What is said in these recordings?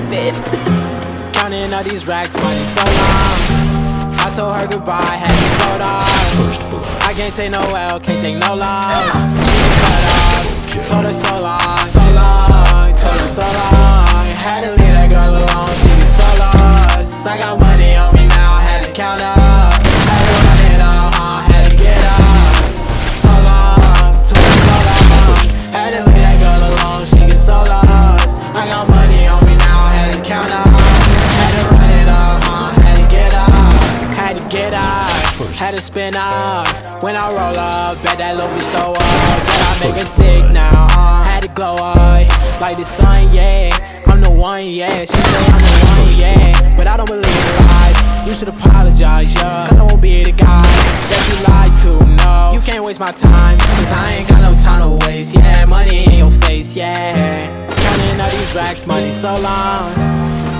stupid. Counting all these racks, money so long. I told her goodbye, had to float off. I can't take no L, can't take no loss. She cut off, told her so long, so long, told her so long. Had to leave that girl alone, she was so lost. I got money on me now, had to count up. Had to run it all, had to get up. So long, told her so long. Had to leave that girl alone, she was so lost. I got money on me now, had to count up. Had to run it all, had to get up. Had to get up, had to spin up. When I roll up, bet that little bitch throw up. Bet I make her sick now, had to glow up like the sun, yeah. I'm the one, yeah. She say I'm the one, yeah. But I don't believe the lies. You should apologize, yeah. I don't be the guy that you lied to, no. You can't waste my time, cause I ain't got no time to waste, yeah. Money in your face, yeah. Counting all these racks, money so long.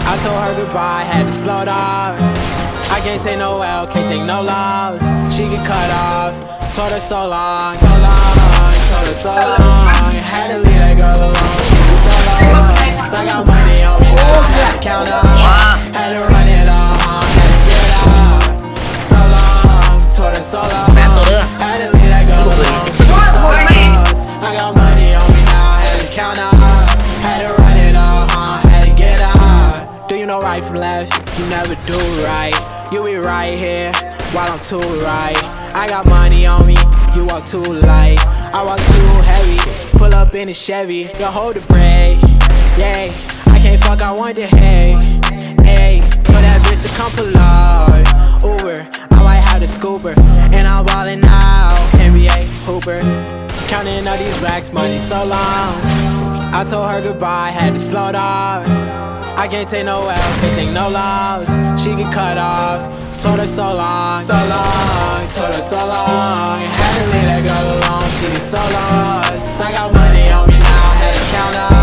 I told her goodbye, had to float off. I can't take no L, can't take no loss. She get cut off, told her so long, so long, told her so long. Had to leave that girl alone, she was so lost. I got money on me now, had to count up. Had to run it all, had to get up. So long, told her so long. Had to leave that girl alone, she was so lost. I got money on me now, had to count up. Had to run it all, had to get up. Do you know right from left? You never do right. You be right here while I'm too right. I got money on me, you walk too light. I walk too heavy, pull up in a Chevy. You hold the brake, yeah. I can't fuck, I want the hay, hey. For that bitch to come pull up, Uber. I might have the scooper, and I'm ballin' now, NBA Hooper. Counting all these racks, money so long. I told her goodbye, had to float off. I can't take no L, can't take no loss. She get cut off, told her so long, so long, told her so long. Had to leave that girl alone, she was so lost. I got money on me now, had to count up.